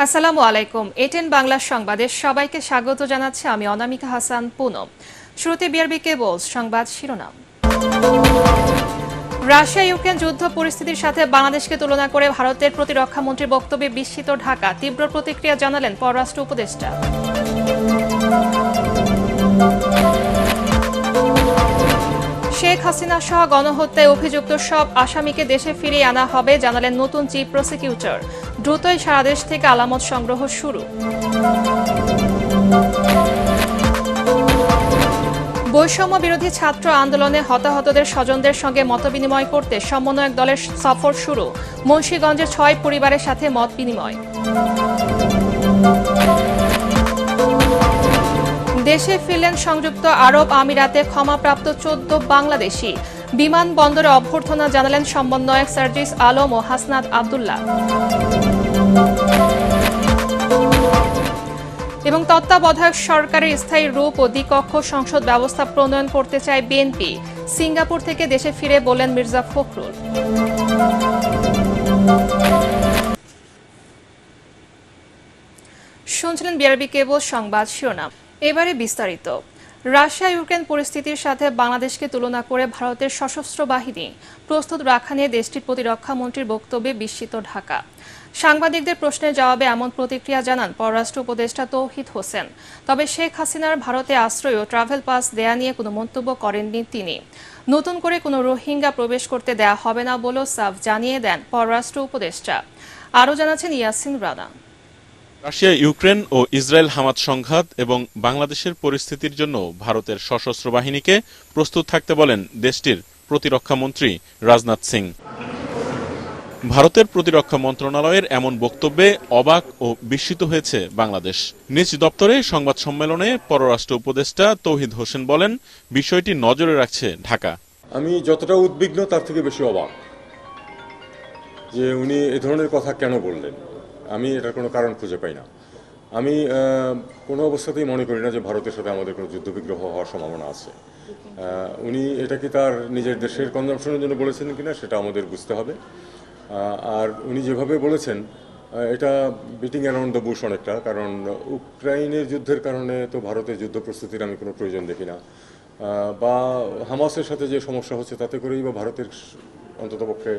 আসসালামু আলাইকুম। এটেন বাংলা সংবাদে সবাইকে স্বাগত জানাচ্ছি আমি অনামিকা হাসান পুনম। শুরুতে বিআরবি কেবলস সংবাদ শিরোনাম। রাশিয়া ইউক্রেন যুদ্ধ পরিস্থিতির সাথে বাংলাদেশকে তুলনা করে ভারতের প্রতিরক্ষা মন্ত্রীর বক্তব্যে বিস্মিত ঢাকা, তীব্র প্রতিক্রিয়া জানালেন পররাষ্ট্র উপদেষ্টা। শেখ হাসিনা সহ গণহত্যায় অভিযুক্ত সব আসামিকে দেশে ফিরিয়ে আনা হবে, জানালেন নতুন চিফ প্রসিকিউটর। দ্রুতই সারা দেশ থেকে আলামত সংগ্রহ শুরু। বৈষম্য বিরোধী ছাত্র আন্দোলনে হতাহতদের স্বজনদের সঙ্গে মতবিনিময় করতে সমন্বয়ক দলের সফর শুরু। মুন্সিগঞ্জের 6 পরিবারের সাথে মত বিনিময়। দেশে ফিরলেন সংযুক্ত আরব আমিরাতে ক্ষমাপ্রাপ্ত 14 বাংলাদেশি। বিমানবন্দরে অভ্যর্থনা জানালেন সমন্বয়ক সার্জিস আলম ও হাসনাত আব্দুল্লাহ। এবং তত্ত্বাবধায়ক সরকারের স্থায়ী রূপ ও দ্বিকক্ষ সংসদ ব্যবস্থা প্রণয়ন করতে চায় বিএনপি। সিঙ্গাপুর থেকে দেশে ফিরে বললেন মির্জা ফখরুল। শুনছিলেন বিআরবি কেবল সংবাদ শিরোনাম। এবারে বিস্তারিত। রাশিয়া ইউক্রেন পরিস্থিতির সাথে বাংলাদেশকে তুলনা করে ভারতের সশস্ত্র বাহিনী প্রস্তুত রাখা নিয়ে দেশটির প্রতিরক্ষা মন্ত্রীর বক্তব্যে বিস্মিত ঢাকা। সাংবাদিকদের প্রশ্নের জবাবে এমন প্রতিক্রিয়া জানান পররাষ্ট্র উপদেষ্টা তৌহিদ হোসেন। তবে শেখ হাসিনার ভারতে আশ্রয় ও ট্রাভেল পাস দেয়া নিয়ে কোনো মন্তব্য করেননি তিনি। নতুন করে কোনো রোহিঙ্গা প্রবেশ করতে দেয়া হবে না বলেও সাফ জানিয়ে দেন পররাষ্ট্র উপদেষ্টা। আরও জানাচ্ছেন ইয়াসিন রানা। রাশিয়া ইউক্রেন ও ইসরায়েল হামাস সংঘাত এবং বাংলাদেশের পরিস্থিতির জন্য ভারতের সশস্ত্র বাহিনীকে প্রস্তুত থাকতে বলেন দেশটির প্রতিরক্ষা মন্ত্রী রাজনাথ সিং। ভারতের প্রতিরক্ষা মন্ত্রণালয়ের এমন বক্তব্যে অবাক ও বিস্মিত হয়েছে বাংলাদেশ। নিজ দপ্তরে সংবাদ সম্মেলনে পররাষ্ট্র উপদেষ্টা তৌহিদ হোসেন বলেন, বিষয়টি নজরে রাখছে ঢাকা। আমি যতটা উদ্বিগ্ন তার থেকে বেশি অবাক যে উনি এ ধরনের কথা কেন বললেন। আমি এটার কোনো কারণ খুঁজে পাই না। আমি কোনো অবস্থাতেই মনে করি না যে ভারতের সাথে আমাদের কোনো যুদ্ধবিগ্রহ হওয়ার সম্ভাবনা আছে। উনি এটা কি তার নিজের দেশের কনজামশনের জন্য বলেছেন কিনা সেটা আমাদের বুঝতে হবে। আর উনি যেভাবে বলেছেন এটা বিটিং অ্যারাউন্ড দ্য বুশ অনেকটা, কারণ ইউক্রাইনের যুদ্ধের কারণে তো ভারতের যুদ্ধ প্রস্তুতির আমি কোনো প্রয়োজন দেখি না, বা হামাসের সাথে যে সমস্যা হচ্ছে তাতে করেই বা ভারতের অন্ততপক্ষে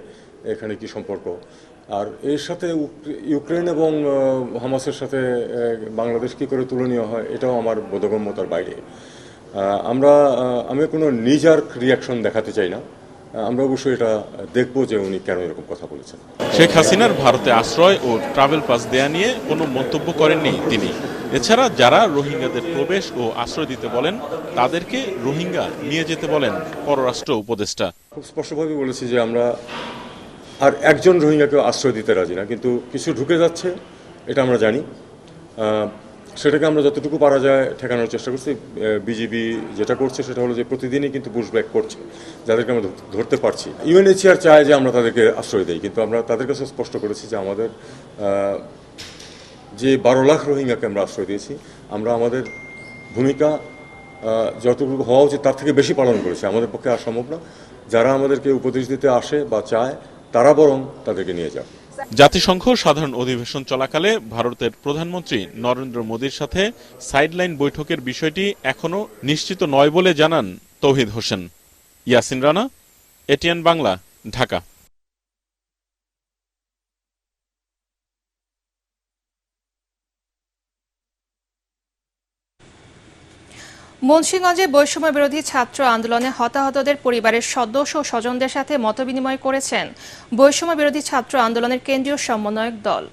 এখানে কি সম্পর্ক। আর এর সাথে ইউক্রেন এবং হামাসের সাথে বাংলাদেশ কী করে তুলনীয় হয় এটাও আমার বোধগম্যতার বাইরে। আমি কোনো নিজার্ক রিয়াকশন দেখাতে চাই না। আমরা অবশ্যই এটা দেখব যে উনি কেন এরকম কথা বলেছেন। শেখ হাসিনার ভারতে আশ্রয় ও ট্রাভেল পাস দেয়া নিয়ে কোনো মন্তব্য করেননি তিনি। এছাড়া যারা রোহিঙ্গাদের প্রবেশ ও আশ্রয় দিতে বলেন তাদেরকে রোহিঙ্গা নিয়ে যেতে বলেন পররাষ্ট্র উপদেষ্টা। খুব স্পষ্টভাবে বলেছি যে আমরা আর একজন রোহিঙ্গাকে আশ্রয় দিতে রাজি না, কিন্তু কিছু ঢুকে যাচ্ছে এটা আমরা জানি। সেটাকে আমরা যতটুকু পারা যায় ঠেকানোর চেষ্টা করছি। বিজিবি যেটা করছে সেটা হলো যে প্রতিদিনই কিন্তু পুশব্যাক করছে, যাদেরকে আমরা ধরতে পারছি। ইউএনএইচসিআর চায় যে আমরা তাদেরকে আশ্রয় দিই, কিন্তু আমরা তাদের কাছে স্পষ্ট করেছি যে আমাদের যে 12 লাখ রোহিঙ্গাকে আমরা আশ্রয় দিয়েছি, আমরা আমাদের ভূমিকা যতটুকু হওয়া উচিত তার থেকে বেশি পালন করেছি। আমাদের পক্ষে আর সম্ভব না। যারা আমাদেরকে উপদেশ দিতে আসে বা চায় তারা বরং তাদেরকে নিয়ে যাক। জাতিসংঘ সাধারণ অধিবেশন চলাকালে ভারতের প্রধানমন্ত্রী নরেন্দ্র মোদীর সাথে সাইডলাইন বৈঠকের বিষয়টি এখনও নিশ্চিত নয় বলে জানান তৌহিদ হোসেন। ইয়াসিন রানা, এটিএন বাংলা, ঢাকা। মুন্সিগঞ্জে বৈষম্য বিরোধী ছাত্র আন্দোলনে হতাহতদের পরিবারের সদস্য ও স্বজনদের সাথে মতবিনিময় করেছেন বৈষম্য বিরোধী ছাত্র আন্দোলনের কেন্দ্রীয় সমন্বয়ক দল।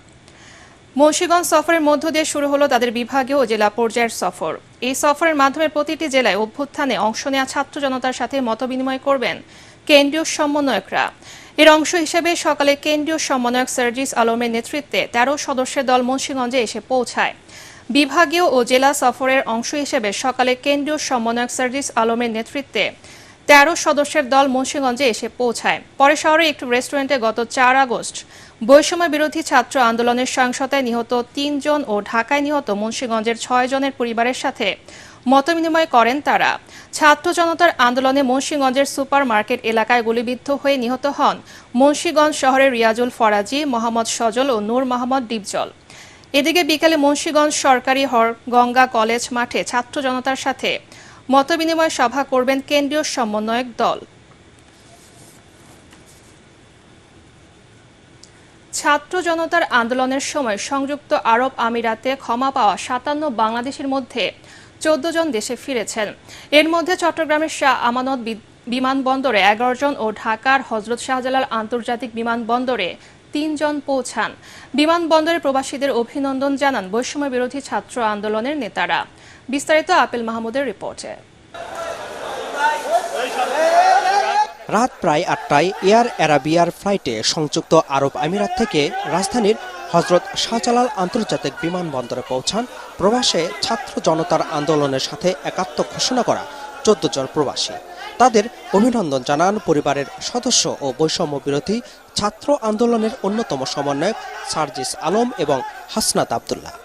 মুন্সিগঞ্জ সফরের মধ্য দিয়ে শুরু হলো তাদের বিভাগীয় ও জেলা পর্যায়ের সফর। এই সফরের মাধ্যমে প্রতিটি জেলায় অভ্যুত্থানে অংশ নেওয়া ছাত্র জনতার সাথে মতবিনিময় করবেন কেন্দ্রীয় সমন্বয়করা। এর অংশ হিসেবে সকালে কেন্দ্রীয় সমন্বয়ক সার্জিস আলমের নেতৃত্বে 13 সদস্যের দল মুন্সিগঞ্জে এসে পৌঁছায়। বিভাগীয় ও জেলা সফরের অংশ হিসেবে সকালে কেন্দ্রীয় সমন্বয়ক সার্জিস আলমের নেতৃত্বে 13 সদস্যের দল মুন্সিগঞ্জে এসে পৌঁছায়। পরে শহরের একটি রেস্টুরেন্টে গত 4 আগস্ট বৈষম্য বিরোধী ছাত্র আন্দোলনের সহিংসতায় নিহত 3 জন ও ঢাকায় নিহত মুন্সিগঞ্জের 6 জনের পরিবারের সাথে মতবিনিময় করেন তারা। ছাত্র জনতার আন্দোলনে মুন্সিগঞ্জের সুপার মার্কেট এলাকায় গুলিবিদ্ধ হয়ে নিহত হন মুন্সিগঞ্জ শহরের রিয়াজুল ফরাজি, মোহাম্মদ সজল ও নূর মোহাম্মদ ডিপজল। এদিকে বিকেলে মুন্সিগঞ্জ সরকারি গঙ্গা কলেজ মাঠে ছাত্র জনতার সাথে মতবিনিময় সভা করবেন কেন্দ্রীয় সমন্বয়ক দল। ছাত্র জনতার আন্দোলনের সময় সংযুক্ত আরব আমিরাতে ক্ষমা পাওয়া ৫৭ বাংলাদেশের মধ্যে ১৪ জন দেশে ফিরেছেন। এর মধ্যে চট্টগ্রামের শাহ আমানত বিমানবন্দরে ১১ জন ও ঢাকার হযরত শাহজালাল আন্তর্জাতিক বিমানবন্দরে ৩ জন পৌঁছান। বিমানবন্দরে প্রবাসীদের অভিনন্দন জানান বৈষম্য বিরোধী ছাত্র আন্দোলনের নেতারা। বিস্তারিত আপেল মাহমুদের রিপোর্টে। রাত প্রায় ৮টায় এয়ার অ্যারাবিয়ার ফ্লাইটে সংযুক্ত আরব আমিরাত থেকে রাজধানীর হযরত শাহজালাল আন্তর্জাতিক বিমানবন্দরে পৌঁছান প্রবাসে ছাত্র জনতার আন্দোলনের সাথে একাত্ম ঘোষণা করা ১৪ জন প্রবাসী। তাদের অভিনন্দন জানান পরিবারের সদস্য ও বৈষম্য বিরোধী ছাত্র আন্দোলনের অন্যতম সমন্বয়ক সার্জিস আলম এবং হাসনাত আব্দুল্লাহ।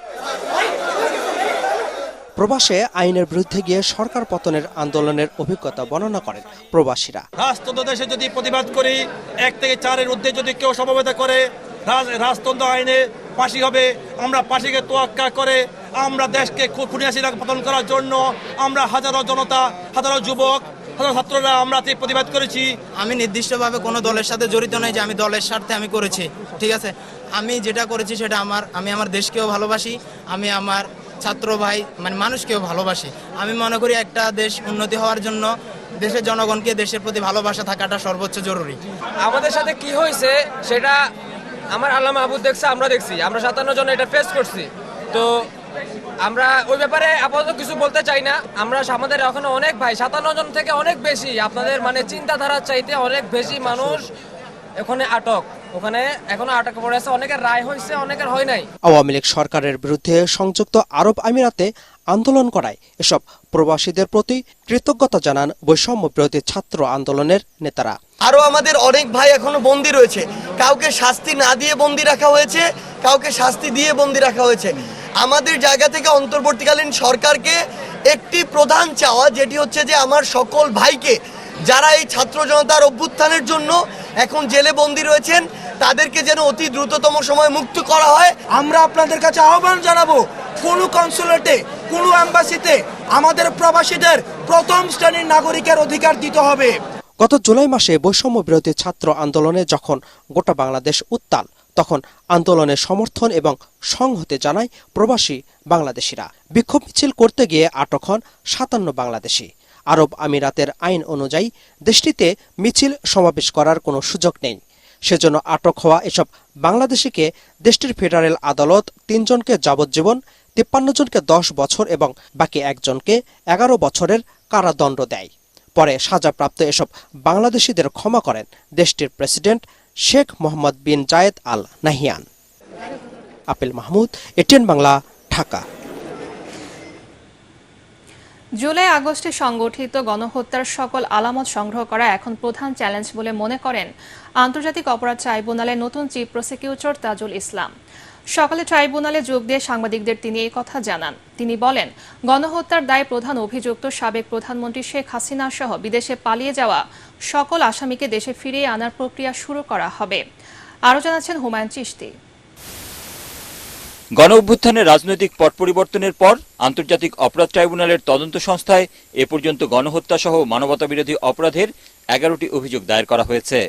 প্রবাসে আইনের বিরুদ্ধে গিয়ে সরকার পতনের আন্দোলনের অভিজ্ঞতা বর্ণনা করেন প্রবাসীরা। রাজতন্ত্র দেশে যদি প্রতিবাদ করি, ১ থেকে ৪-এর ঊর্ধ্বে যদি কেউ সমবেত করে রাজতন্ত্র আইনে ফাঁসি হবে। আমরা ফাঁসিকে তোয়াক্কা করে আমরা দেশকে খুনি হাসিনা পতন করার জন্য আমরা হাজারো জনতা, হাজারো যুবক, হাজারো ছাত্ররা আমরা প্রতিবাদ করেছি। আমি নির্দিষ্টভাবে কোনো দলের সাথে জড়িত নই যে আমি দলের স্বার্থে আমি করেছি, ঠিক আছে। আমি যেটা করেছি সেটা আমি আমার দেশকেও ভালোবাসি, আমি আমার ছাত্র ভাই মানুষকেও ভালোবাসি। আমি মনে করি একটা দেশ উন্নতি হওয়ার জন্য দেশের জনগণকে দেশের প্রতি ভালোবাসা থাকাটা সর্বোচ্চ জরুরি। আমাদের সাথে কি হয়েছে সেটা আমার আল্লাহ মাহবুব দেখছে, আমরা দেখছি, আমরা ৫৭ জন এটা ফেস করছি। তো আমরা ওই ব্যাপারে আপাতত কিছু বলতে চাই না। আমাদের এখনো অনেক ভাই ৫৭ জন থেকে অনেক বেশি আপনাদের চিন্তাধারার চাইতে অনেক বেশি মানুষ ওখানে আটক, ওখানে এখনো আটক পড়ে আছে। অনেকের রায় হয়েছে, অনেকের হয় নাই। আওয়ামী লীগ সরকারের বিরুদ্ধে সংযুক্ত আরব আমিরাতে আন্দোলন করায় এসব প্রবাসীদের প্রতি কৃতজ্ঞতা জানান বৈষম্য বিরোধী ছাত্র আন্দোলনের নেতারা। আরো আমাদের অনেক ভাই এখনো বন্দী রয়েছে, কাউকে শাস্তি না দিয়ে বন্দী রাখা হয়েছে, কাউকে শাস্তি দিয়ে বন্দী রাখা হয়েছে। আমাদের জায়গা থেকে অন্তর্বর্তীকালীন সরকারকে একটি প্রধান চাওয়া, যেটি হচ্ছে যে আমার সকল ভাইকে যারা এই ছাত্র জনতার অভ্যুত্থানের জন্য এখন জেলে বন্দী রয়েছেন তাদেরকে যেন অতি দ্রুততম সময়ে মুক্ত করা হয়। আমরা আপনাদের কাছে আহ্বান জানাবো, কোনো কনসুলেটে, কোনো এম্বাসিতে আমাদের প্রবাসীদের প্রথম শ্রেণীর নাগরিকের অধিকার দিতে হবে। গত জুলাই মাসে বৈষম্য বিরোধী ছাত্র আন্দোলনে যখন গোটা বাংলাদেশ উত্তাল, তখন আন্দোলনের সমর্থন এবং সংহতি জানায় প্রবাসী বাংলাদেশিরা। বিক্ষোভ মিছিল করতে গিয়ে আটক হন ৫৭ বাংলাদেশি। আরব আমিরাতের আইন অনুযায়ী দেশটিতে মিছিল সমাবেশ করার কোনো সুযোগ নেই। সেজন্য আটক হওয়া এসব বাংলাদেশিকে দেশটির ফেডারেল আদালত ৩ জনকে যাবজ্জীবন, ৫৩ জনকে ১০ বছর এবং বাকি একজনকে ১১ বছরের কারাদণ্ড দেয়। পরে সাজাপ্রাপ্ত এসব বাংলাদেশিদের ক্ষমা করেন দেশটির president Sheikh Mohamed bin Zayed Al Nahyan. Apel Mahmud, ATN Bangla, Dhaka. July আগস্টে সংগঠিত গণহত্যার সকল আলামত সংগ্রহ করা এখন প্রধান চ্যালেঞ্জ বলে মনে করেন আন্তর্জাতিক অপরাধ ট্রাইব্যুনালের নতুন চিফ প্রসিকিউটর তাজুল ইসলাম। সকালে ট্রাইব্যুনালে যোগ দিয়ে সাংবাদিকদের তিনি এই কথা জানান। তিনি বলেন, গণহত্যার দায়ে প্রধান অভিযুক্ত সাবেক প্রধানমন্ত্রী শেখ হাসিনা সহ বিদেশে পালিয়ে যাওয়া সকল আসামিকে দেশে ফিরিয়ে আনার প্রক্রিয়া শুরু করা হবে। আরও জানাচ্ছেন হুমায়ুন চিশতি। গণঅভ্যুত্থানের রাজনৈতিক পট পরিবর্তনের পর আন্তর্জাতিক অপরাধ ট্রাইব্যুনালের তদন্ত সংস্থায় এ পর্যন্ত গণহত্যা সহ মানবতাবিরোধী অপরাধের ১১টি অভিযোগ দায়ের করা হয়েছে।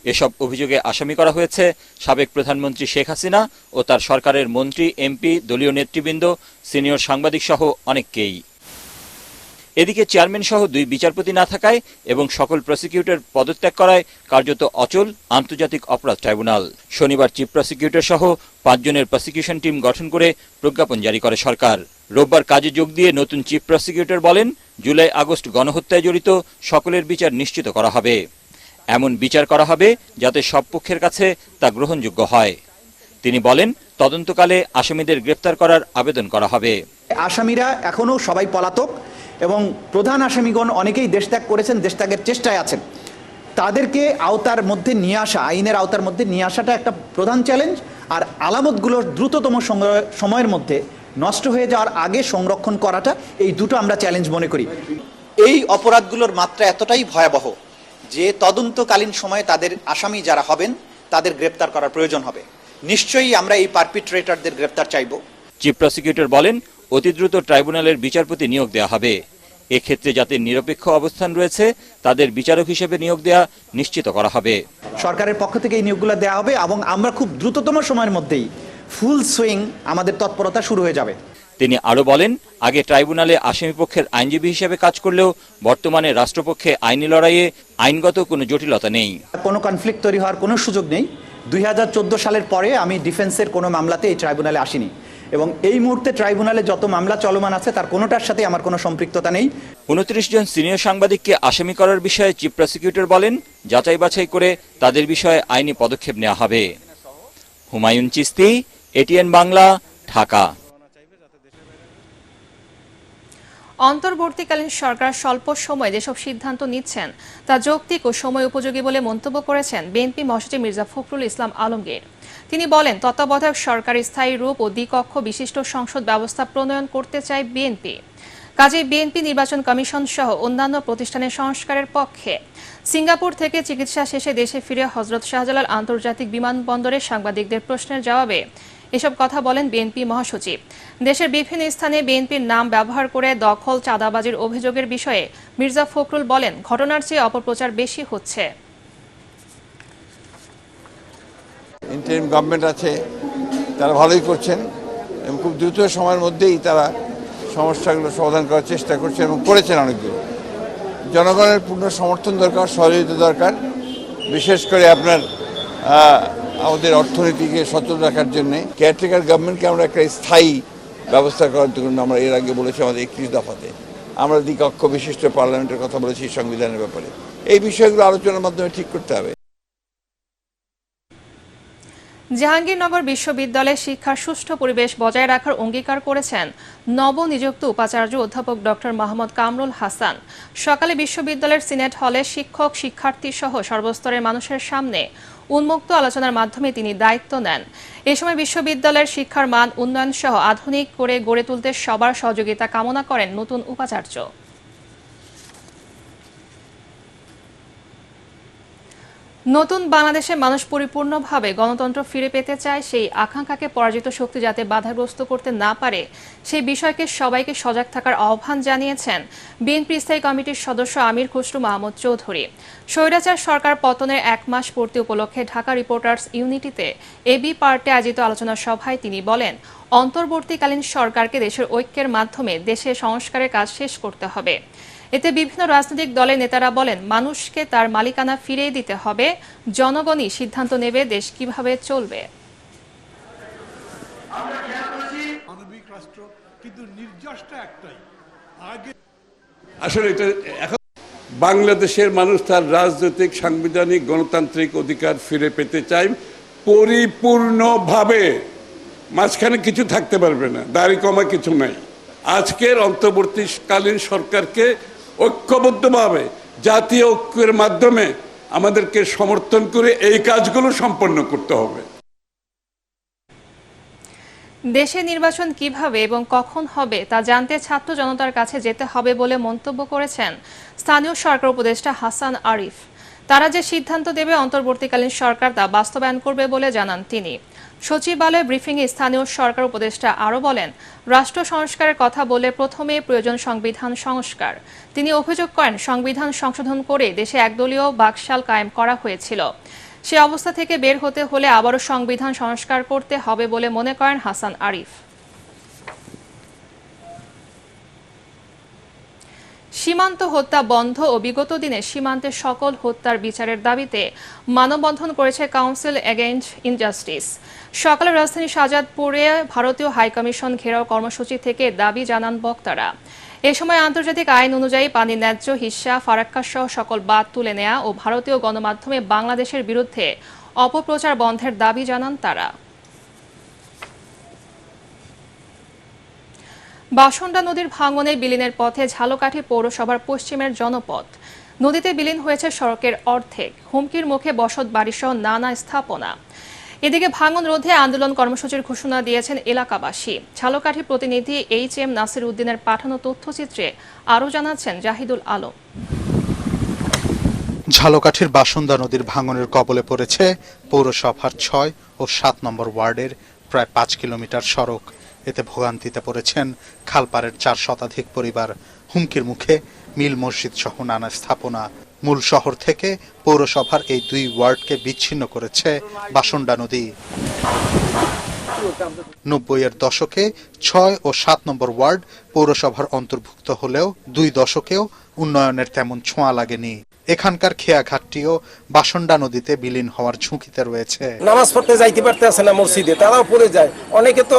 এসব অভিযোগে আসামি করা হয়েছে সাবেক প্রধানমন্ত্রী শেখ হাসিনা ও তার সরকারের মন্ত্রী, এমপি, দলীয় নেতৃবৃন্দ, সিনিয়র সাংবাদিক সহ অনেককেই। এদিকে চেয়ারম্যান সহ ২ বিচারপতি না থাকায় এবং সকল প্রসিকিউটর পদত্যাগ করায় কার্যত অচল আন্তর্জাতিক অপরাধ ট্রাইব্যুনাল। শনিবার চিফ প্রসিকিউটর সহ ৫ জনের প্রসিকিউশন টিম গঠন করে প্রজ্ঞাপন জারি করে সরকার। রোববার কাজে যোগ দিয়ে নতুন চিফ প্রসিকিউটর বলেন, জুলাই আগস্ট গণহত্যায় জড়িত সকলের বিচার নিশ্চিত করা হবে। এমন বিচার করা হবে যাতে সব পক্ষের কাছে তা গ্রহণযোগ্য হয়। তিনি বলেন, তদন্তকালে আসামিদের গ্রেফতার করার আবেদন করা হবে। আসামিরা এখনো সবাই পলাতক এবং প্রধান আসামিগণ অনেকেই দেশত্যাগ করেছেন, দেশত্যাগের চেষ্টায় আছেন। তাদেরকে আওতার মধ্যে নিয়ে আসা, আইনের আওতার মধ্যে নিয়ে আসাটা একটা প্রধান চ্যালেঞ্জ। আর আলামতগুলোর দ্রুততম সময়ের মধ্যে নষ্ট হয়ে যাওয়ার আগে সংরক্ষণ করাটা, এই দুটো আমরা চ্যালেঞ্জ মনে করি। এই অপরাধগুলোর মাত্রা এতটাই ভয়াবহ যে তদন্তকালীন সময়ে তাদের আসামি যারা হবেন তাদের গ্রেপ্তার করার প্রয়োজন হবে। নিশ্চয়ই আমরা এই পারপিট্রেটরদের গ্রেপ্তার চাইব। চিফ প্রসিকিউটর বলেন, অতি দ্রুত ট্রাইব্যুনালের বিচারপতি নিয়োগ দেওয়া হবে। এক্ষেত্রে যাদের নিরপেক্ষ অবস্থান রয়েছে তাদের বিচারক হিসেবে নিয়োগ দেওয়া নিশ্চিত করা হবে। সরকারের পক্ষ থেকে এই নিয়োগগুলো দেওয়া হবে এবং আমরা খুব দ্রুততম সময়ের মধ্যেই ফুল সুইং আমাদের তৎপরতা শুরু হয়ে যাবে। তিনি আরো বলেন, আগে ট্রাইব্যুনালে আসামিপক্ষের আইনজীবী হিসেবে কাজ করলেও বর্তমানে রাষ্ট্রপক্ষে আইনি লড়াইয়ে আইনগত কোনো জটিলতা নেই। কোনো কনফ্লিক্ট তৈরি হওয়ার কোনো সুযোগ নেই। 2014 সালের পরে আমি ডিফেন্সের কোনো মামলাতে এই ট্রাইব্যুনালে আসিনি এবং এই মুহূর্তে ট্রাইব্যুনালে যত মামলা চলমান আছে তার কোনোটার সাথে আমার কোনো সম্পৃক্ততা নেই। 29 জন সিনিয়র সাংবাদিককে আসামি করার বিষয়ে চিফ প্রসিকিউটর বলেন, যাচাই বাছাই করে তাদের বিষয়ে আইনি পদক্ষেপ নেওয়া হবে। হুমায়ুন চিস্তি, এটিএন বাংলা, ঢাকা। অন্তর্বর্তীকালীন সরকার স্বল্প সময়ে যেসব সিদ্ধান্ত নিচ্ছেন তা যৌক্তিক ও সময় উপযোগী বলে মন্তব্য করেছেন বিএনপি মহাসচিব মির্জা ফখরুল ইসলাম আলমগীর। তিনি বলেন, তত্ত্বাবধায়ক সরকার স্থায়ী রূপ ও দ্বিকক্ষ বিশিষ্ট সংসদ ব্যবস্থা প্রণয়ন করতে চায় বিএনপি। কাজেই বিএনপি নির্বাচন কমিশন সহ অন্যান্য প্রতিষ্ঠানের সংস্কারের পক্ষে। সিঙ্গাপুর থেকে চিকিৎসা শেষে দেশে ফিরে হযরত শাহজালাল আন্তর্জাতিক বিমানবন্দরে সাংবাদিকদের প্রশ্নের জবাবে এসব কথা বলেন বিএনপি মহাসচিব। দেশের বিভিন্ন স্থানে বিএনপির নাম ব্যবহার করে দখল, চাঁদাবাজির অভিযোগের বিষয়ে মির্জা ফখরুল বলেন, ঘটনার চেয়ে অপপ্রচার বেশি হচ্ছে। ইন্টারিম গভর্নমেন্ট আছে, তারা ভালোই করছেন এবং খুব দ্রুত সময়ের মধ্যেই তারা সমস্যাগুলো সমাধান করার চেষ্টা করছেন এবং করেছেন অনেকগুলো। জনগণের পূর্ণ সমর্থন দরকার, সহযোগিতা দরকার, বিশেষ করে আপনার আমাদের অর্থনীতিকে সচল রাখার জন্য কেয়ারটেকার গভর্নমেন্টকে আমরা একটা স্থায়ী ব্যবস্থা করার জন্য আমরা এর আগে বলেছি আমাদের 31 দফাতে আমরা দ্বিকক্ষ বিশিষ্ট পার্লামেন্টের কথা বলেছি সংবিধানের ব্যাপারে। এই বিষয়গুলো আলোচনার মাধ্যমে ঠিক করতে হবে। জাহাঙ্গীরনগর বিশ্ববিদ্যালয়ে শিক্ষার সুষ্ঠু পরিবেশ বজায় রাখার অঙ্গীকার করেছেন নবনিযুক্ত উপাচার্য অধ্যাপক ডক্টর মোহাম্মদ কামরুল হাসান। সকালে বিশ্ববিদ্যালয়ের সিনেট হলে শিক্ষক, শিক্ষার্থী সহ সর্বস্তরের মানুষের সামনে উন্মুক্ত আলোচনার মাধ্যমে তিনি দায়িত্ব নেন। এ সময় বিশ্ববিদ্যালয়ের শিক্ষার মান উন্নয়ন সহ আধুনিক করে গড়ে তুলতে সবার সহযোগিতা কামনা করেন নতুন উপাচার্য। নতুন বাংলাদেশে মানুষ পরিপূর্ণভাবে গণতন্ত্র ফিরে পেতে চায়। সেই আকাঙ্ক্ষাকে পরাজিত শক্তি যাতে বাধাগ্রস্ত করতে না পারে সেই বিষয়কে সবাইকে সজাগ থাকার আহ্বান জানিয়েছেন বিএনপি স্থায়ী কমিটির সদস্য আমির খসরু মাহমুদ চৌধুরী। স্বৈরাচার সরকার পতনের 1 মাস পূর্তি উপলক্ষে ঢাকা রিপোর্টার্স ইউনিটিতে এবি পার্টে আয়োজিত আলোচনা সভায় তিনি বলেন, অন্তর্বর্তীকালীন সরকারকে দেশের ঐক্যের মাধ্যমে দেশে সংস্কারের কাজ শেষ করতে হবে। এতে বিভিন্ন রাজনৈতিক দলের নেতারা বলেন, মানুষকে তার মালিকানা ফিরিয়ে দিতে হবে, জনগণই সিদ্ধান্ত নেবে দেশ কিভাবে চলবে। মানবিক রাষ্ট্র, কিন্তু নির্যাসটা একটাই। আসলে এটা এখন বাংলাদেশের মানুষ তার রাজনৈতিক, সাংবিধানিক, গণতান্ত্রিক অধিকার ফিরে পেতে চায় পরিপূর্ণভাবে। মাঝখানে কিছু থাকতে পারবে না, দাড়ি কমা কিছু নাই। আজকের অন্তর্বর্তীকালীন সরকারকে ঐক্যবদ্ধভাবে জাতীয় ঐক্যের মাধ্যমে আমাদেরকে সমর্থন করে এই কাজগুলো সম্পন্ন করতে হবে। দেশে নির্বাচন কিভাবে এবং কখন হবে তা জানতে ছাত্র জনতার কাছে যেতে হবে বলে মন্তব্য করেছেন স্থানীয় সরকার উপদেষ্টা হাসান আরিফ। তারা যে সিদ্ধান্ত দেবে অন্তর্বর্তীকালীন সরকার তা বাস্তবায়ন করবে বলে জানান তিনি। সচিবালয় ব্রিফিংয়ে স্থানীয় সরকার উপদেষ্টা আরও বলেন, রাষ্ট্র সংস্কারের কথা বলে প্রথমে প্রয়োজন সংবিধান সংস্কার। তিনি অভিযোগ করেন, সংবিধান সংশোধন করে দেশে একদলীয় বাকশাল কায়েম করা হয়েছিল। সে অবস্থা থেকে বের হতে হলে আবারও সংবিধান সংস্কার করতে হবে বলে মনে করেন হাসান আরিফ। সীমান্ত হত্যা বন্ধ ও বিগত দিনে সীমান্তের সকল হত্যার বিচারের দাবিতে মানববন্ধন করেছে কাউন্সিল এগেইনস্ট ইনজাস্টিস। সকালে রাজধানী শাহজাদপুরে ভারতীয় হাইকমিশন ঘেরাও কর্মসূচি থেকে দাবি জানান বক্তারা। এ সময় আন্তর্জাতিক আইন অনুযায়ী পানির ন্যায্য হিস্সা, ফারাক্কা সহ সকল বাদ তুলে নেওয়া ও ভারতীয় গণমাধ্যমে বাংলাদেশের বিরুদ্ধে অপপ্রচার বন্ধের দাবি জানান তারা। বাসন্ডা নদীর ভাঙনে বিলীনের পথে ঝালকাঠি পৌরসভার পশ্চিমের জনপথ। নদীতে বিলীন হয়েছে সড়কের অর্ধেক, হুমকির মুখে বসত বাড়িসহ নানা স্থাপনা। এদিকে ভাঙন রোধে আন্দোলন কর্মসূচির ঘোষণা দিয়েছেন এলাকাবাসী। ঝালকাঠি প্রতিনিধি HM নাসির উদ্দিনের পাঠানো তথ্যচিত্রে আরও জানাচ্ছেন জাহিদুল আলম। ঝালকাঠির বাসন্দা নদীর ভাঙনের কবলে পড়েছে পৌরসভার 6 ও 7 নম্বর ওয়ার্ডের প্রায় 5 কিলোমিটার সড়ক। এতে ভোগান্তিতে পড়েছেন খালপাড়ের 4 শতাধিক পরিবার। হুমকির মুখে মিল মসজিদ সহ নানা স্থাপনা। মূল শহর থেকে পৌরসভার এই 2 ওয়ার্ডকে বিচ্ছিন্ন করেছে বাসন্ডা নদী। 90-এর দশকে 6 ও 7 নম্বর ওয়ার্ড পৌরসভার অন্তর্ভুক্ত হলেও 2 দশকেও উন্নয়নের তেমন ছোঁয়া লাগেনি। এখানকার খেয়াঘাটটিও বাসন্ডা নদীতে বিলীন হওয়ার ঝুঁকিতে রয়েছে। নামাজ পড়তে যাইতে পারতেছে না মসজিদে, তারাও পড়ে যায়। অনেকে তো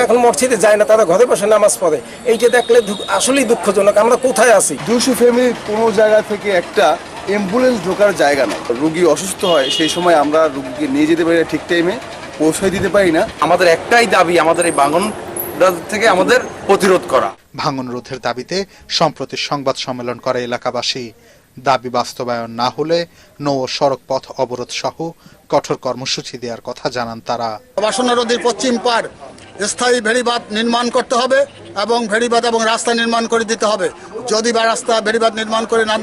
এখন মসজিদে যায় না, তারা ঘরে বসে নামাজ পড়ে। এইটা দেখলে আসলেই দুঃখজনক। আমরা কোথায় আছি? 200 ফ্যামিলি কোনো জায়গা থেকে একটা অ্যাম্বুলেন্স ঢোকার জায়গা না। রোগী অসুস্থ হয়, সেই সময় আমরা রোগীকে নিয়ে যেতে পারি না, ঠিক টাইমে পৌঁছে দিতে পারি না। আমাদের একটাই দাবি, আমাদের এই ভাঙন থেকে আমাদের প্রতিরোধ করা। ভাঙন রোধের দাবিতে সম্প্রতি সংবাদ সম্মেলন করে এলাকাবাসী। দাবি বাস্তবায়ন না হলে নৌ সড়ক পথ অবরোধ সহ কঠোর কর্মসূচি দেওয়ার কথা জানান তারা। বাসন্ডা নদীর পশ্চিম পাড় স্থায়ী ভেড়িবাঁধ নির্মাণ করতে হবে এবং ভেড়িবাঁধ এবং রাস্তা নির্মাণ করে দিতে হবে। যদি বা রাস্তা ভেড়িবাঁধ নির্মাণ করে না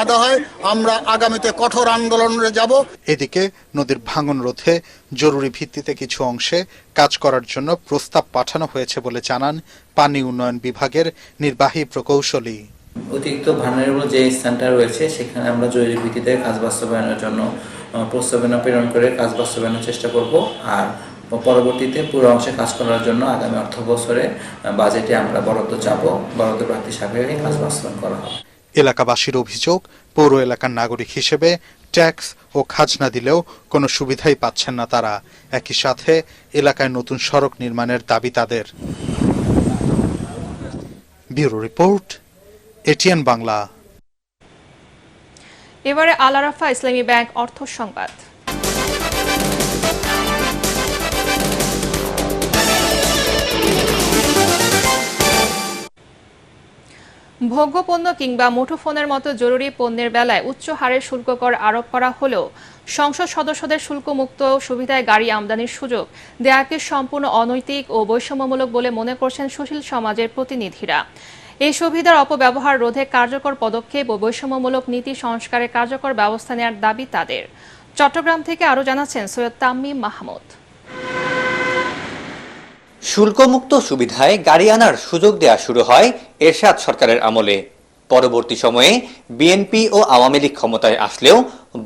দেওয়া হয়, আমরা আগামীতে কঠোর আন্দোলনে যাব। এদিকে নদীর ভাঙন রোধে জরুরি ভিত্তিতে কিছু অংশে কাজ করার জন্য প্রস্তাব পাঠানো হয়েছে বলে জানান পানি উন্নয়ন বিভাগের নির্বাহী প্রকৌশলী। অতিরিক্ত ভালনারেবল যে স্থানটা রয়েছে সেখানে আমরা জরুরি ভিত্তিতে কাজ বাস্তবায়নের জন্য প্রস্তাবনা প্রেরণ করে কাজ বাস্তবায়নের চেষ্টা করব। আর পরবর্তীতে পুরো অংশে কাজ করার জন্য আগামী অর্থ বছরে বাজেটে আমরা বরাদ্দ চাবো। বরাদ্দ প্রাপ্তি সাপেক্ষে কাজ বাস্তবায়ন করা হবে। এলাকাবাসীর অভিযোগ, পৌর এলাকার নাগরিক হিসেবে ট্যাক্স ও খাজনা দিলেও কোনো সুবিধাই পাচ্ছেন না তারা। একই সাথে এলাকায় নতুন সড়ক নির্মাণের দাবি তাদের। Bureau report, ATN Bangla. এবারে আল আরাফা ইসলামী ব্যাংক অর্থ সংবাদ। ভোগ্যপণ্য কিংবা মুঠোফোনের মতো জরুরি পণ্যের বেলায় উচ্চ হারের শুল্ক কর আরোপ করা হলেও সংসদ সদস্যদের শুল্কমুক্ত সুবিধায় গাড়ি আমদানির সুযোগ দেয়াকে সম্পূর্ণ অনৈতিক ও বৈষম্যমূলক বলে মনে করছেন সুশীল সমাজের প্রতিনিধিরা। এই সুবিধার অপব্যবহার রোধে কার্যকর পদক্ষেপ ও বৈষম্যমূলক নীতি সংস্কারে কার্যকর ব্যবস্থা নেওয়ার দাবি তাদের। চট্টগ্রাম থেকে আরও জানাচ্ছেন সৈয়দ তামিম মাহমুদ। শুল্কমুক্ত সুবিধায় গাড়ি আনার সুযোগ দেয়া শুরু হয় এরশাদ সরকারের আমলে। পরবর্তী সময়ে বিএনপি ও আওয়ামী লীগ ক্ষমতায় আসলেও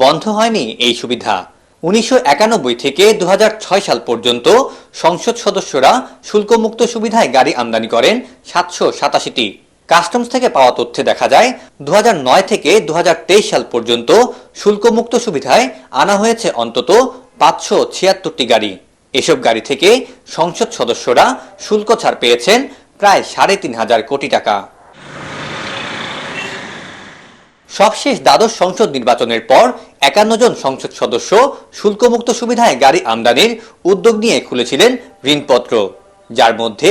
বন্ধ হয়নি এই সুবিধা। 1991 থেকে 2006 সাল পর্যন্ত সংসদ সদস্যরা শুল্কমুক্ত সুবিধায় গাড়ি আমদানি করেন 787টি। কাস্টমস থেকে পাওয়া তথ্যে দেখা যায় 2009 থেকে 2023 সাল পর্যন্ত শুল্কমুক্ত সুবিধায় আনা হয়েছে অন্তত 576টি গাড়ি। এসব গাড়ি থেকে সংসদ সদস্যরা শুল্ক ছাড় পেয়েছেন প্রায় 3,500 কোটি টাকা। সবশেষ দ্বাদশ সংসদ নির্বাচনের পর 51 জন সংসদ সদস্য শুল্কমুক্ত সুবিধায় গাড়ি আমদানির উদ্যোগ নিয়ে খুলেছিলেন ঋণপত্র, যার মধ্যে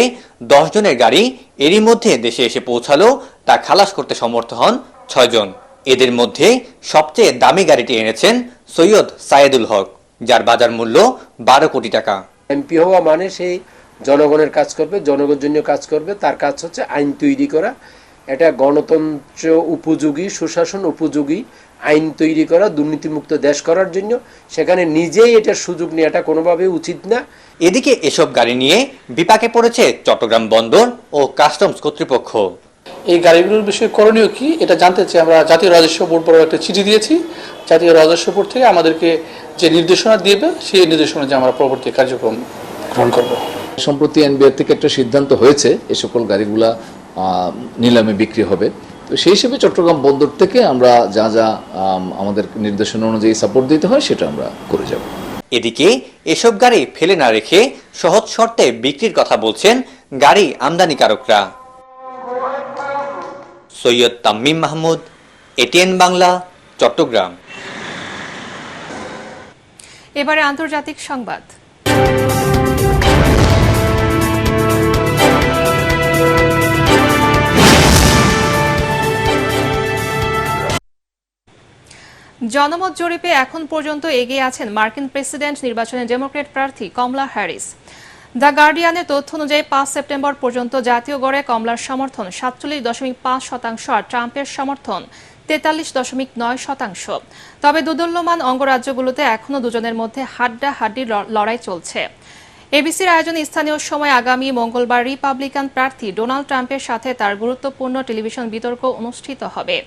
10 জনের গাড়ি এরই মধ্যে দেশে এসে পৌঁছালো তা খালাস করতে সমর্থ হন 6 জন। এদের মধ্যে সবচেয়ে দামি গাড়িটি এনেছেন সৈয়দ সায়েদুল হক, যার বাজার মূল্য 12 কোটি টাকা। এমপি হওয়া মানে সেই জনগণের কাজ করবে, জনগণের জন্য কাজ করবে। তার কাজ হচ্ছে আইন তৈরি করা। এটা গণতন্ত্র উপযোগী, সুশাসন উপযোগী আইন তৈরি করা, দুর্নীতিমুক্ত দেশ করার জন্য। সেখানে নিজেই এটার সুযোগ নেওয়াটা কোনোভাবেই উচিত না। এদিকে এসব গাড়ি নিয়ে বিপাকে পড়েছে চট্টগ্রাম বন্দর ও কাস্টমস কর্তৃপক্ষ। এই গাড়িগুলোর বিষয়ে করণীয় কি এটা জানতে চাই। আমরা জাতীয় রাজস্ব বোর্ড বড় একটা চিঠি দিয়েছি। জাতীয় রাজস্ব বোর্ড থেকে আমাদেরকে যে নির্দেশনা দিবে সেই নির্দেশনা যে আমরা পরবর্তী কার্যক্রম গ্রহণ করব। সম্প্রতি এনবিআর থেকে একটা সিদ্ধান্ত হয়েছে এ সকল গাড়িগুলা নিলামে বিক্রি হবে। তো সেই হিসেবে চট্টগ্রাম বন্দর থেকে আমরা যা যা আমাদের নির্দেশনা অনুযায়ী সাপোর্ট দিতে হয় সেটা আমরা করে যাব। এদিকে এসব গাড়ি ফেলে না রেখে সহজ শর্তে বিক্রির কথা বলছেন গাড়ি আমদানিকারকরা। সৈয়দ তামিম মাহমুদ, এটিএন বাংলা, চট্টগ্রাম। এবারে আন্তর্জাতিক সংবাদ। জনমত জরিপে এখন পর্যন্ত এগিয়ে আছেন মার্কিন প্রেসিডেন্ট নির্বাচনে ডেমোক্র্যাট প্রার্থী কমলা হ্যারিস। দ্য গার্ডিয়ানের তথ্য অনুযায়ী 5 সেপ্টেম্বর পর্যন্ত জাতীয় গড়ে কমলার সমর্থন 47.5% আর ট্রাম্পের সমর্থন 43.9%। তবে দোদুল্যমান অঙ্গরাজ্যগুলোতে এখনও দুজনের মধ্যে হাড্ডাহাড্ডি লড়াই চলছে। এবিসির আয়োজনে স্থানীয় সময় আগামী মঙ্গলবার রিপাবলিকান প্রার্থী ডোনাল্ড ট্রাম্পের সাথে তার গুরুত্বপূর্ণ টেলিভিশন বিতর্ক অনুষ্ঠিত হবে।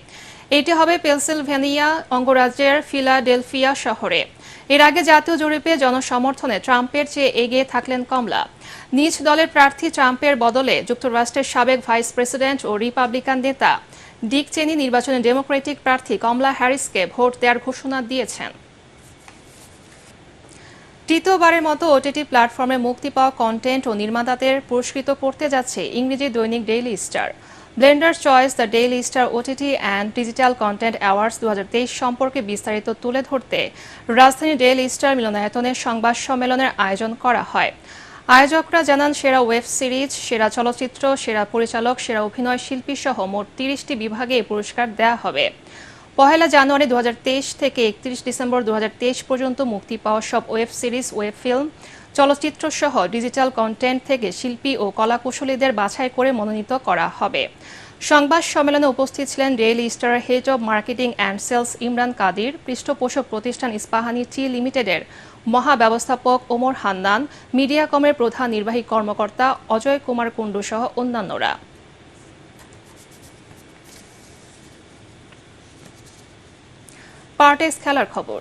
এটি হবে পেনসিলভেনিয়া অঙ্গরাজ্যের ফিলাডেলফিয়া শহরে। এর আগে জাতীয় জরিপে জনসমর্থনে ট্রাম্পের চেয়ে এগিয়ে থাকলেন কমলা। নিজ দলের প্রার্থী ট্রাম্পের বদলে যুক্তরাষ্ট্রের সাবেক ভাইস প্রেসিডেন্ট ও রিপাবলিকান নেতা ডিক চেনি নির্বাচনে ডেমোক্রেটিক প্রার্থী কমলা হ্যারিসকে ভোট দেওয়ার ঘোষণা দিয়েছেন। তৃতীয়বারের মতো ওটিটি প্ল্যাটফর্মে মুক্তি পাওয়া কন্টেন্ট ও নির্মাতাদের পুরস্কৃত করতে যাচ্ছে ইংরেজি দৈনিক daily star. Blenders choice the daily star OTT and digital content awards 2023 সম্পর্কে বিস্তারিত তুলে ধরতে রাজধানী ডেইলি স্টার মিলনায়তনে সংবাদ সম্মেলনের আয়োজন করা হয়। আয়োজকরা জানান, সেরা ওয়েব সিরিজ, সেরা চলচ্চিত্র, সেরা পরিচালক, সেরা অভিনয় শিল্পী সহ মোট 30টি বিভাগে এই পুরস্কার দেওয়া হবে। 1 জানুয়ারি 2023 থেকে 31 ডিসেম্বর 2023 পর্যন্ত মুক্তি পাওয়া সব ওয়েব সিরিজ, ওয়েব ফিল্ম, চলচ্চিত্র সহ ডিজিটাল কন্টেন্ট থেকে শিল্পী ও কলাকুশলীদের বাছাই করে মনোনীত করা হবে। সংবাদ সম্মেলনে উপস্থিত ছিলেন Daily Star head of marketing and sales Imran Qadir, পৃষ্ঠপোষক প্রতিষ্ঠান ইস্পাহানি টি লিমিটেডের মহাব্যবস্থাপক ওমর হান্নান, মিডিয়াকমের প্রধান নির্বাহী কর্মকর্তা অজয় কুমার কুণ্ডু সহ অন্যান্যরা। পার্টেক্স খেলার খবর।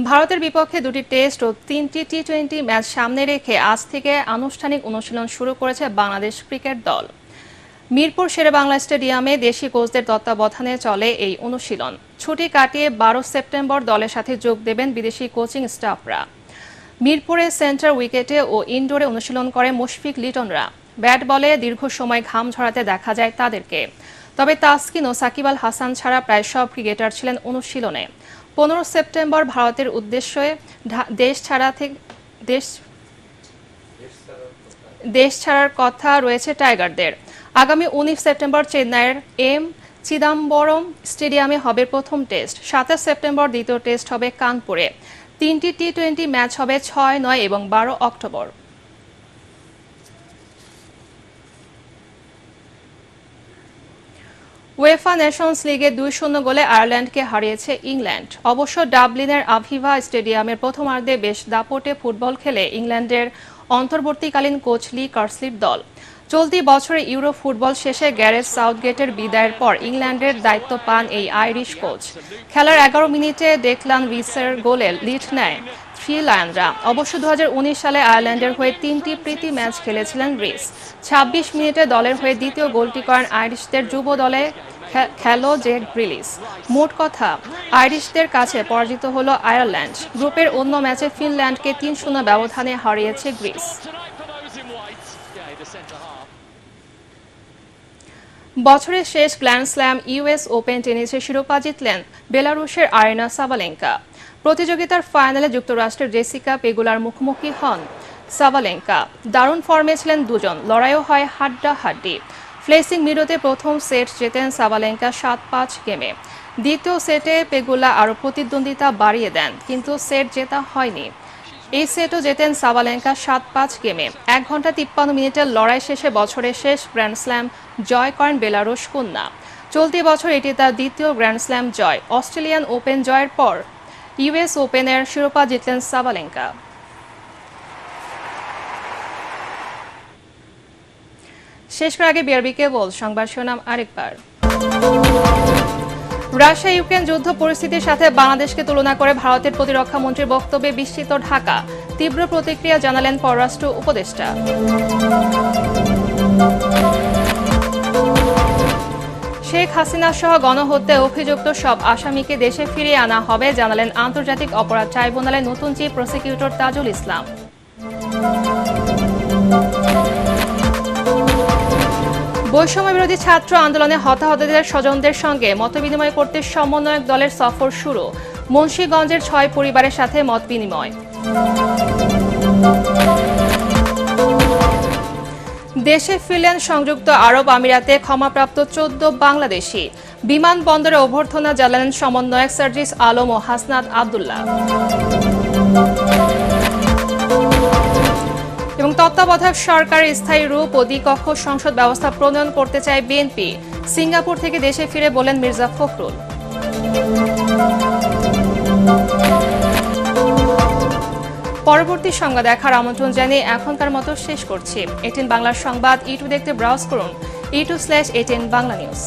ভারতের বিপক্ষে 2টি টেস্ট ও 3টি টি-20 ম্যাচ সামনে রেখে আজ থেকে আনুষ্ঠানিক অনুশীলন শুরু করেছে বাংলাদেশ ক্রিকেট দল। মিরপুর শেরেবাংলা স্টেডিয়ামে দেশি কোচদের তত্ত্বাবধানে চলে এই অনুশীলন। ছুটি কাটিয়ে 12 সেপ্টেম্বর দলের সাথে যোগ দেবেন বিদেশি কোচিং স্টাফরা। মিরপুরে সেন্টার উইকেটে ও ইনডোরে অনুশীলন করে মুশফিক লিটনরা। ব্যাট বলে দীর্ঘ সময় ঘাম ঝরাতে দেখা যায় তাদেরকে। তবে তাসকিন ও সাকিব আল হাসান ছাড়া প্রায় সব ক্রিকেটার ছিলেন অনুশীলনে। 15 সেপ্টেম্বর ভারতের উদ্দেশ্যে দেশ ছাড়ার কথা রয়েছে টাইগারদের। আগামী 19 সেপ্টেম্বর চেন্নাইয়ের এম চিদাম্বরম স্টেডিয়ামে হবে প্রথম টেস্ট। 27 সেপ্টেম্বর দ্বিতীয় টেস্ট হবে কানপুরে। 3টি টি-20 ম্যাচ হবে 6, 9 এবং 12 অক্টোবর। উয়েফা নেশনস লিগে 2-0 গোলে আয়ারল্যান্ডকে হারিয়েছে ইংল্যান্ড। অবশ্য ডাবলিনের আভিভা স্টেডিয়ামের প্রথমার্ধে বেশ দাপটে ফুটবল খেলে ইংল্যান্ডের অন্তর্বর্তীকালীন কোচ লি কার্সলির দল। চলতি বছরে ইউরো ফুটবল শেষে গ্যারেথ সাউথগেটের বিদায়ের পর ইংল্যান্ডের দায়িত্ব পান এই আইরিশ কোচ। খেলার 11 মিনিটে ডেকলান রিসের গোলে লিড নেয় থ্রি লায়নরা। অবশ্য 2019 সালে আয়ারল্যান্ডের হয়ে 3টি প্রীতি ম্যাচ খেলেছিলেন রিস। 26 মিনিটে দলের হয়ে দ্বিতীয় গোলটি করেন আইরিশদের যুব দলে খেলো জেক গ্রিলিস। মোট কথা, আইরিশদের কাছে পরাজিত হল আয়ারল্যান্ড। গ্রুপের অন্য ম্যাচে ফিনল্যান্ডকে 3-0 ব্যবধানে হারিয়েছে গ্রিস। বছরের শেষ গ্র্যান্ড স্ল্যাম ইউএস ওপেন টেনিসের শিরোপা জিতলেন বেলারুশের আরিনা সাবালেঙ্কা। প্রতিযোগিতার ফাইনালে যুক্তরাষ্ট্রের জেসিকা পেগুলার মুখোমুখি হন সাবালেঙ্কা। দারুণ ফর্মে ছিলেন দুজন, লড়াইও হয় হাড্ডাহাড্ডি। ফ্লেসিং মিডোতে প্রথম সেট জেতেন সাবালেঙ্কা 7-5 গেমে। দ্বিতীয় সেটে পেগুলা আরও প্রতিদ্বন্দ্বিতা বাড়িয়ে দেন, কিন্তু সেট জেতা হয়নি। এই সেটও জেতেন সাবালেঙ্কা 7-5 গেমে। 1 ঘন্টা 53 মিনিটের লড়াই শেষে বছরের শেষ গ্র্যান্ড স্ল্যাম জয় করেন বেলারুশ কন্যা। চলতি বছর এটি তার দ্বিতীয় গ্র্যান্ড স্ল্যাম জয়। অস্ট্রেলিয়ান ওপেন জয়ের পর ইউএস ওপেনের শিরোপা জিতলেন সাবালেঙ্কা। শেষ করার আগে বিআরবি কেবল সংবাদ শিরোনাম আরেকবার। রাশিয়া ইউক্রেন যুদ্ধ পরিস্থিতির সাথে বাংলাদেশকে তুলনা করে ভারতের প্রতিরক্ষা মন্ত্রীর বক্তব্যে বিস্মিত ঢাকা। তীব্র প্রতিক্রিয়া জানালেন পররাষ্ট্র উপদেষ্টা। শেখ হাসিনা সহ গণহত্যায় অভিযুক্ত সব আসামিকে দেশে ফিরিয়ে আনা হবে, জানালেন আন্তর্জাতিক অপরাধ ট্রাইব্যুনালের নতুন চিফ প্রসিকিউটর তাজুল ইসলাম। বৈষম্য বিরোধী ছাত্র আন্দোলনে হতাহতদের স্বজনদের সঙ্গে মতবিনিময় করতে সমন্বয়ক দলের সফর শুরু। মুন্সিগঞ্জের 6 পরিবারের সাথে মতবিনিময়। দেশে ফিরলেন সংযুক্ত আরব আমিরাতে ক্ষমাপ্রাপ্ত 14 বাংলাদেশি। বিমানবন্দরে অভ্যর্থনা জানালেন সমন্বয়ক সার্জিস আলম ও হাসনাত আব্দুল্লাহ। এবং তত্ত্বাবধায়ক সরকারের স্থায়ী রূপ ও দ্বিকক্ষ সংসদ ব্যবস্থা প্রণয়ন করতে চায় বিএনপি। সিঙ্গাপুর থেকে দেশে ফিরে বলেন মির্জা ফখরুল। পরবর্তী সংবাদ দেখার আমন্ত্রণ জানিয়ে এখনকার মতো শেষ করছি। এটিএন বাংলার সংবাদ ইউটিউব দেখতে ব্রাউজ করুন youtube.com/ATN Bangla News।